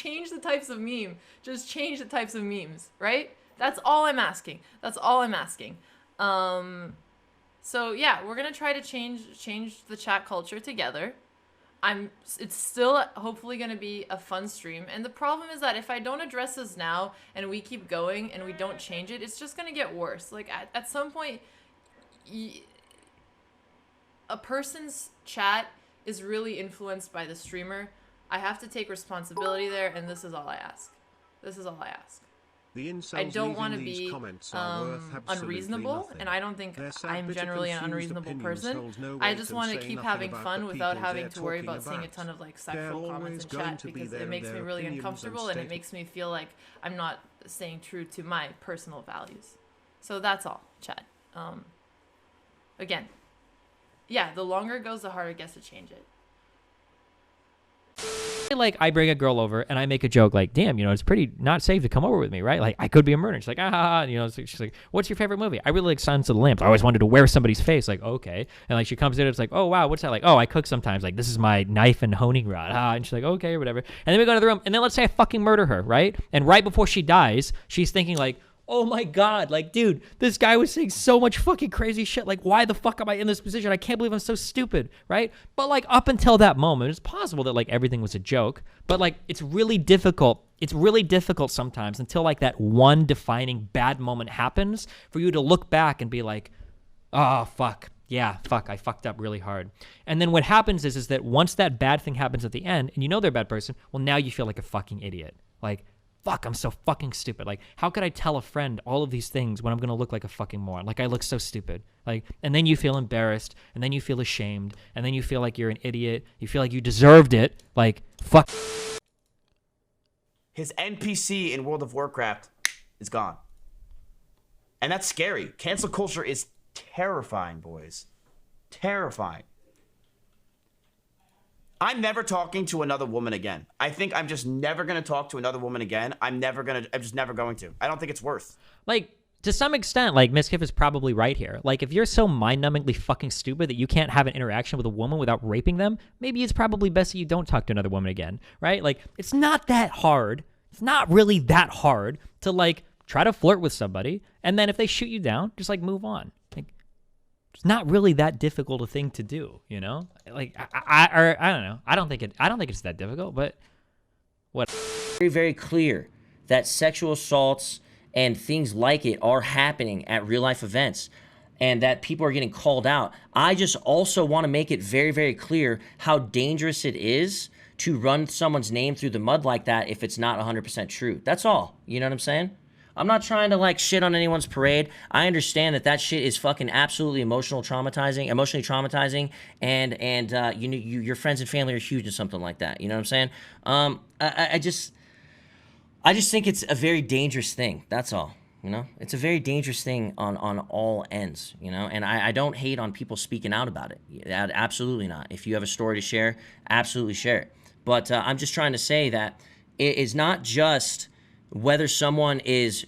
change the types of meme. Just change the types of memes, right? That's all I'm asking. That's all I'm asking. So yeah, we're gonna try to change the chat culture together. It's still hopefully gonna be a fun stream. And the problem is that if I don't address this now and we keep going and we don't change it, it's just gonna get worse. Like at some point, a person's chat is really influenced by the streamer. I have to take responsibility there, and this is all I ask. This is all I ask. I don't want to be unreasonable, and I don't think I'm generally an unreasonable person. I just want to keep having fun without having to worry about seeing a ton of like sexual comments in chat, because it makes me really uncomfortable, and it makes me feel like I'm not staying true to my personal values. So that's all, chat. Again, yeah, the longer it goes, the harder it gets to change it. Like, I bring a girl over and I make a joke like, damn, it's pretty not safe to come over with me, right? Like, I could be a murderer. She's like, she's like, what's your favorite movie? I really like Silence of the Lambs. I always wanted to wear somebody's face. Like, okay. And like, she comes in, it's like, oh, wow, what's that like? Oh, I cook sometimes. Like, this is my knife and honing rod. And she's like, okay, or whatever. And then we go to the room, and then let's say I fucking murder her, right? And right before she dies, she's thinking like, oh my God, like, dude, this guy was saying so much fucking crazy shit. Like, why the fuck am I in this position? I can't believe I'm so stupid, right? But like, up until that moment, it's possible that like everything was a joke, but like, it's really difficult. It's really difficult sometimes until like that one defining bad moment happens for you to look back and be like, oh, fuck. Yeah, fuck, I fucked up really hard. And then what happens is that once that bad thing happens at the end and they're a bad person, well, now you feel like a fucking idiot. Like, fuck, I'm so fucking stupid. Like, how could I tell a friend all of these things when I'm going to look like a fucking moron? Like, I look so stupid. Like, and then you feel embarrassed, and then you feel ashamed, and then you feel like you're an idiot. You feel like you deserved it. Like, fuck. His NPC in World of Warcraft is gone. And that's scary. Cancel culture is terrifying, boys. Terrifying. I'm never talking to another woman again. I think I'm just never going to talk to another woman again. I'm just never going to. I don't think it's worth. Like, to some extent, like, Mizkif is probably right here. Like, if you're so mind-numbingly fucking stupid that you can't have an interaction with a woman without raping them, maybe it's probably best that you don't talk to another woman again, right? Like, it's not that hard. It's not really that hard to, like, try to flirt with somebody, and then if they shoot you down, just, like, move on. Like, it's not really that difficult a thing to do, Like, I don't know. I don't think it's that difficult, but what? Very, very clear that sexual assaults and things like it are happening at real life events and that people are getting called out. I just also want to make it very, very clear how dangerous it is to run someone's name through the mud like that if it's not 100% true. That's all. You know what I'm saying? I'm not trying to like shit on anyone's parade. I understand that shit is fucking absolutely emotionally traumatizing, and your friends and family are huge in something like that. You know what I'm saying? I just think it's a very dangerous thing. That's all. It's a very dangerous thing on all ends. And I don't hate on people speaking out about it. Absolutely not. If you have a story to share, absolutely share it. But I'm just trying to say that it is not just whether someone is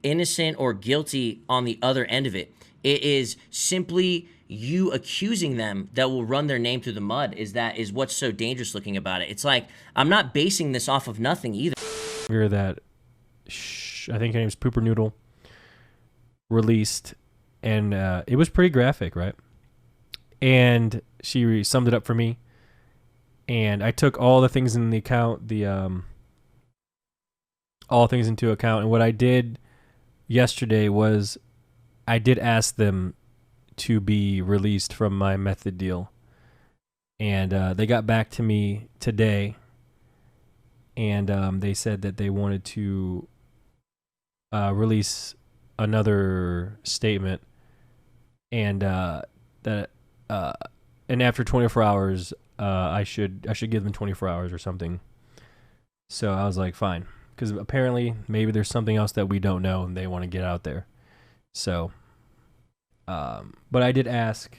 innocent or guilty on the other end of it. It is simply you accusing them that will run their name through the mud is what's so dangerous looking about it. It's like, I'm not basing this off of nothing either. That I think her name's Pooper Noodle released, and it was pretty graphic, right? And she summed it up for me, and I took all the things in the account, all things into account. And what I did yesterday was I did ask them to be released from my method deal. And they got back to me today. And they said that they wanted to release another statement. And and after 24 hours, I should give them 24 hours or something. So I was like, fine. Because apparently maybe there's something else that we don't know and they want to get out there. So, but I did ask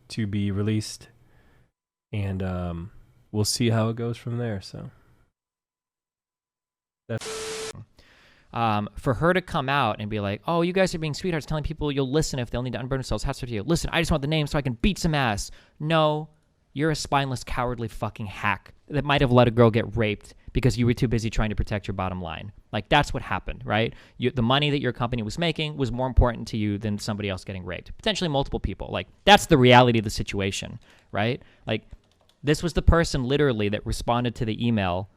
to be released, and we'll see how it goes from there. So, that's for her to come out and be like, oh, you guys are being sweethearts, telling people you'll listen if they'll need to unburn themselves. How's it to you? Listen, I just want the name so I can beat some ass. No, You're a spineless, cowardly fucking hack that might have let a girl get raped because you were too busy trying to protect your bottom line. Like, that's what happened, right? The money that your company was making was more important to you than somebody else getting raped. Potentially multiple people. Like, that's the reality of the situation, right? Like, this was the person literally that responded to the email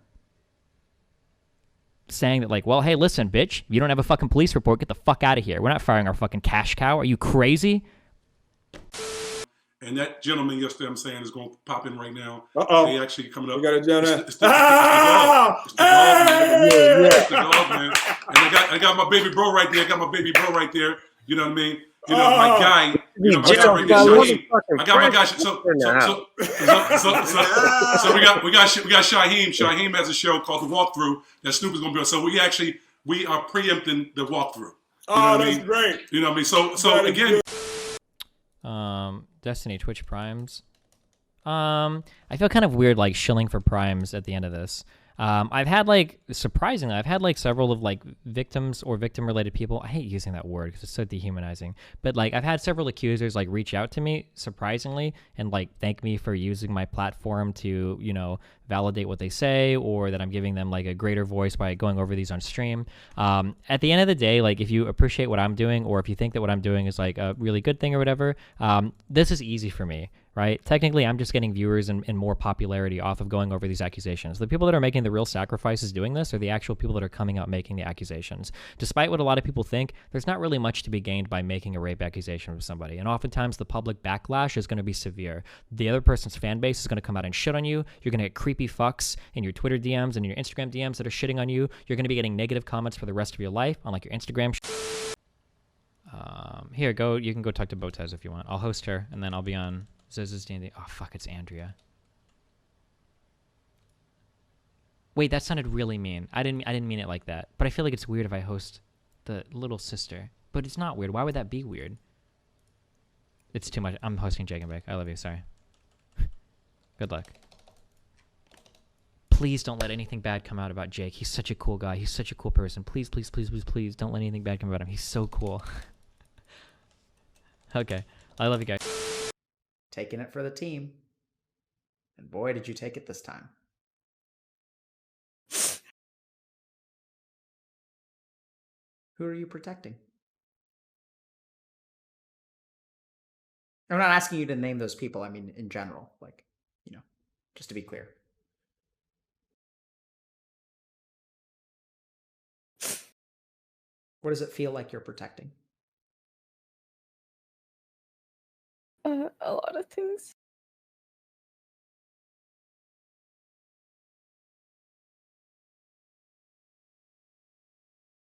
saying that, like, well, hey, listen, bitch, you don't have a fucking police report, get the fuck out of here. We're not firing our fucking cash cow. Are you crazy? And that gentleman yesterday, I'm saying, is going to pop in right now. Uh-oh. They actually coming up. We got a gentleman. It's the dog. It's the dog, man. It's the dog, man. And I got my baby bro right there. You know what I mean? You know, my guy. You know, my guy right there, Shaheem. I got my guy. So we got Shaheem. Shaheem has a show called The Walkthrough that Snoop is going to be on. So we are preempting the walkthrough. That's great. You know what I mean? So again. Destiny Twitch Primes. I feel kind of weird like shilling for Primes at the end of this. Surprisingly, I've had several of victims or victim related people. I hate using that word because it's so dehumanizing. But I've had several accusers reach out to me surprisingly and thank me for using my platform to, validate what they say, or that I'm giving them a greater voice by going over these on stream. At the end of the day, if you appreciate what I'm doing, or if you think that what I'm doing is a really good thing or whatever, this is easy for me. Right? Technically, I'm just getting viewers and more popularity off of going over these accusations. The people that are making the real sacrifices doing this are the actual people that are coming out making the accusations. Despite what a lot of people think, there's not really much to be gained by making a rape accusation of somebody. And oftentimes, the public backlash is going to be severe. The other person's fan base is going to come out and shit on you. You're going to get creepy fucks in your Twitter DMs and your Instagram DMs that are shitting on you. You're going to be getting negative comments for the rest of your life on your Instagram. Here, go. You can go talk to Botez if you want. I'll host her, and then I'll be on. Says it's D&D. Oh, fuck, it's Andrea. Wait, that sounded really mean. I didn't mean it like that. But I feel like it's weird if I host the little sister. But it's not weird. Why would that be weird? It's too much. I'm hosting Jake and Bake. I love you. Sorry. Good luck. Please don't let anything bad come out about Jake. He's such a cool guy. He's such a cool person. Please, please, please, please, please don't let anything bad come about him. He's so cool. Okay. I love you guys. Taking it for the team. And boy, did you take it this time. Who are you protecting? I'm not asking you to name those people. I mean, in general, just to be clear. What does it feel like you're protecting? A lot of things.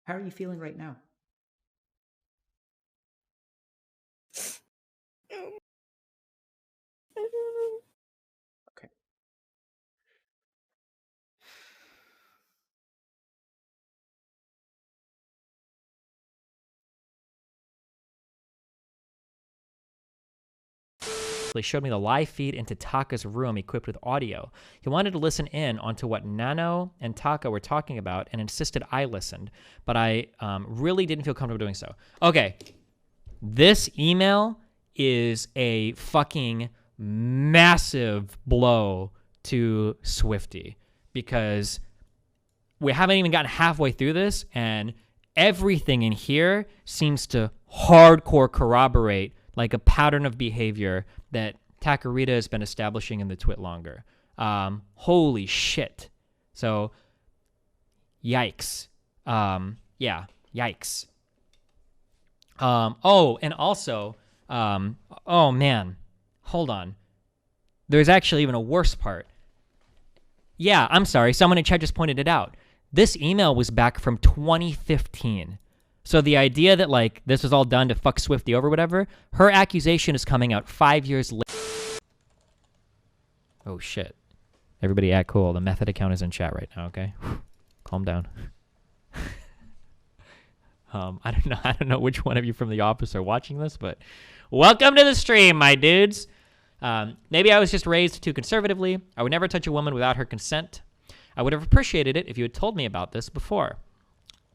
How are you feeling right now? I don't know. Okay. They showed me the live feed into Taka's room equipped with audio. He wanted to listen in onto what Nano and Taka were talking about and insisted I listened, but I really didn't feel comfortable doing so. Okay, this email is a fucking massive blow to Swifty because we haven't even gotten halfway through this and everything in here seems to hardcore corroborate a pattern of behavior that Takarita has been establishing in the twit longer. Holy shit. So, yikes. Yeah, yikes. Oh, and also, oh man, hold on. There's actually even a worse part. Yeah, I'm sorry, someone in chat just pointed it out. This email was back from 2015. So the idea that this was all done to fuck Swifty over whatever, her accusation is coming out 5 years later. Oh shit. Everybody act cool. The method account is in chat right now, okay? Calm down. I don't know which one of you from the office are watching this, but welcome to the stream, my dudes. Maybe I was just raised too conservatively. I would never touch a woman without her consent. I would have appreciated it if you had told me about this before.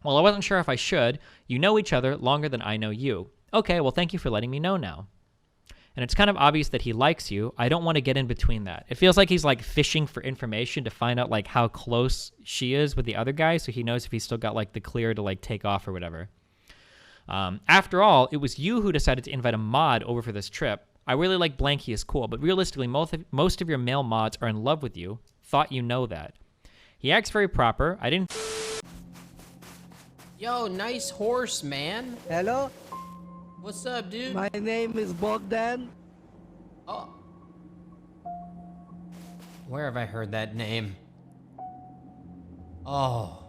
Well, I wasn't sure if I should. You know each other longer than I know you. Okay, well, thank you for letting me know now. and it's kind of obvious that he likes you, I don't want to get in between that. It feels like he's like fishing for information to find out like how close she is with the other guy, so he knows if he's still got like the clear to like take off or whatever. After all, it was you who decided to invite a mod over for this trip. I really like Blank, he is cool, but realistically, most of your male mods are in love with you. Thought you know that. He acts very proper. I didn't... Yo, nice horse, man. Hello? What's up, dude? My name is Bogdan. Oh. Where have I heard that name? Oh.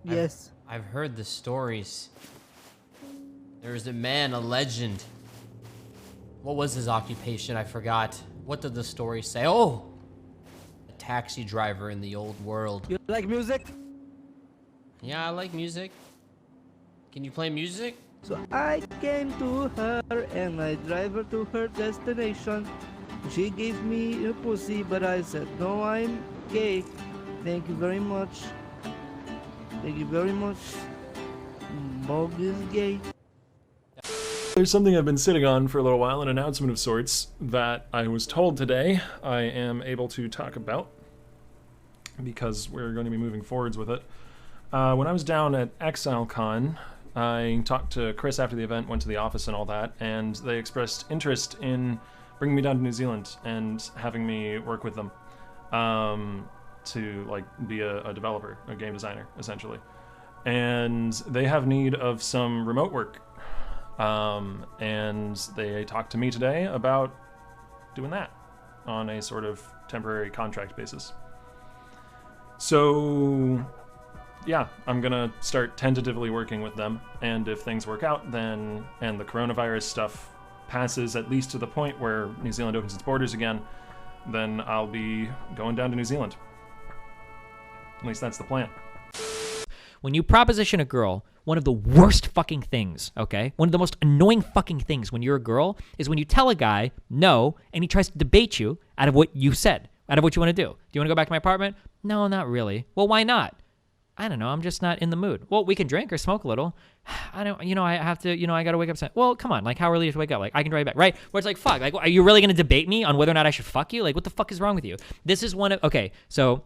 Yes. I've heard the stories. There's a man, a legend. What was his occupation? I forgot. What did the story say? Oh! A taxi driver in the old world. You like music? Yeah, I like music. Can you play music? So I came to her and I drive her to her destination. She gave me a pussy, but I said, no, I'm gay. Thank you very much. Thank you very much. Bog is gay. There's something I've been sitting on for a little while, an announcement of sorts that I was told today I am able to talk about because we're going to be moving forwards with it. When I was down at ExileCon, I talked to Chris after the event, went to the office and all that, and they expressed interest in bringing me down to New Zealand and having me work with them to like be a developer, a game designer, essentially. And they have need of some remote work. And they talked to me today about doing that on a sort of temporary contract basis. So yeah, I'm gonna start tentatively working with them, and if things work out, then, and the coronavirus stuff passes at least to the point where New Zealand opens its borders again, then I'll be going down to New Zealand. At least that's the plan. When you proposition a girl, one of the worst fucking things, okay? One of the most annoying fucking things when you're a girl is when you tell a guy no, and he tries to debate you out of what you said, out of what you want to do. Do you want to go back to my apartment? No, not really. Well, why not? I don't know, I'm just not in the mood. Well, we can drink or smoke a little. I don't, I have to, I gotta wake up. Well, come on, like, how early do you have to wake up? Like, I can drive you back, right? Where it's like, fuck, like, are you really gonna debate me on whether or not I should fuck you? Like, what the fuck is wrong with you? This is one of, okay, so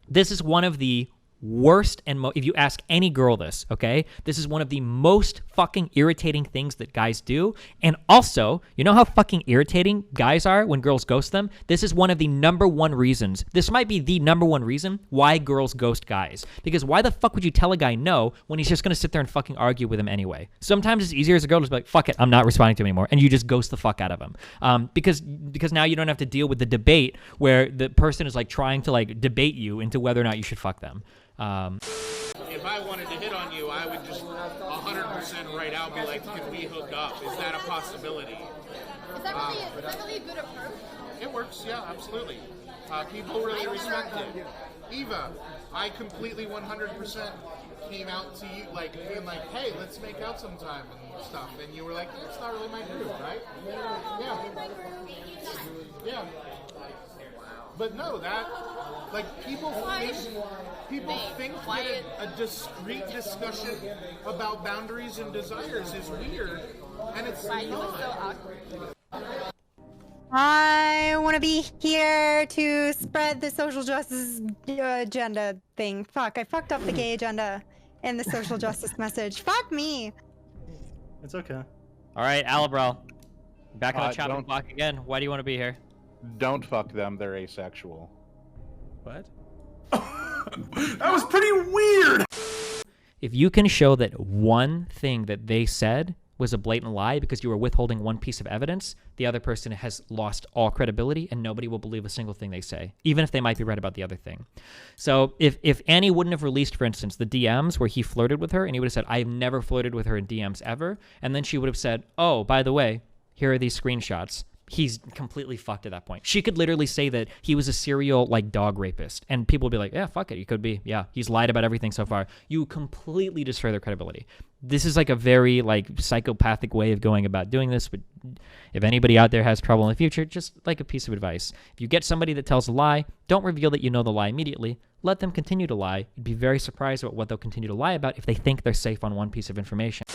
this is one of the worst, and if you ask any girl this, okay, this is one of the most fucking irritating things that guys do. And also, you know how fucking irritating guys are when girls ghost them? This is one of the number one reasons, this might be the number one reason why girls ghost guys. Because why the fuck would you tell a guy no when he's just gonna sit there and fucking argue with him anyway? Sometimes it's easier as a girl to just be like, fuck it, I'm not responding to him anymore, and you just ghost the fuck out of him. Because now you don't have to deal with the debate where the person is like trying to like debate you into whether or not you should fuck them. If I wanted to hit on you, I would just 100% right out be like, can we hook up? Is that a possibility? Is that really a good approach? It works, yeah, absolutely. People really respect it. Eva, I completely 100% came out to you, like, being like, hey, let's make out sometime and stuff. And you were like, it's not really my group, right? Yeah. Yeah. But no, that, like, people think that a discreet discussion about boundaries and desires is weird, and it's not. I want to be here to spread the social justice agenda thing. Fuck, I fucked up the gay agenda and the social justice message. Fuck me. It's okay. All right, Alabral, back on the chopping block again. Why do you want to be here? Don't fuck them, they're asexual. What? That was pretty weird! If you can show that one thing that they said was a blatant lie because you were withholding one piece of evidence, the other person has lost all credibility and nobody will believe a single thing they say, even if they might be right about the other thing. So if Annie wouldn't have released, for instance, the DMs where he flirted with her, and he would have said, I've never flirted with her in DMs ever, and then she would have said, oh, by the way, here are these screenshots, he's completely fucked at that point. She could literally say that he was a serial, like, dog rapist, and people would be like, yeah, fuck it, he could be. Yeah, he's lied about everything so far. You completely destroy their credibility. This is, like, a very, like, psychopathic way of going about doing this, but if anybody out there has trouble in the future, just, like, a piece of advice. If you get somebody that tells a lie, don't reveal that you know the lie immediately. Let them continue to lie. You'd be very surprised about what they'll continue to lie about if they think they're safe on one piece of information.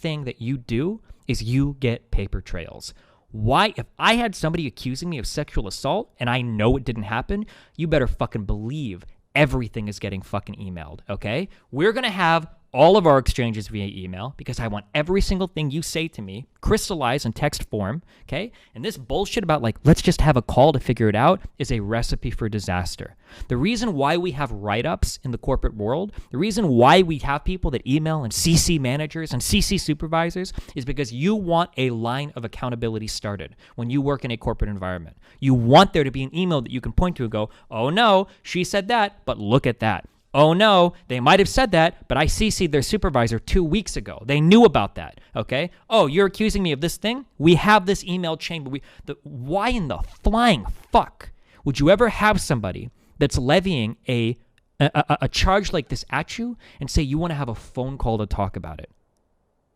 thing that you do is you get paper trails. Why? If I had somebody accusing me of sexual assault and I know it didn't happen, you better fucking believe everything is getting fucking emailed, okay? We're going to have all of our exchanges via email because I want every single thing you say to me crystallized in text form, okay? And this bullshit about like, let's just have a call to figure it out is a recipe for disaster. The reason why we have write-ups in the corporate world, the reason why we have people that email and CC managers and CC supervisors is because you want a line of accountability started when you work in a corporate environment. You want there to be an email that you can point to and go, oh no, she said that, but look at that. Oh no, they might have said that, but I CC'd their supervisor 2 weeks ago. They knew about that, okay? Oh, you're accusing me of this thing? We have this email chain, but why in the flying fuck would you ever have somebody that's levying a charge like this at you and say you want to have a phone call to talk about it?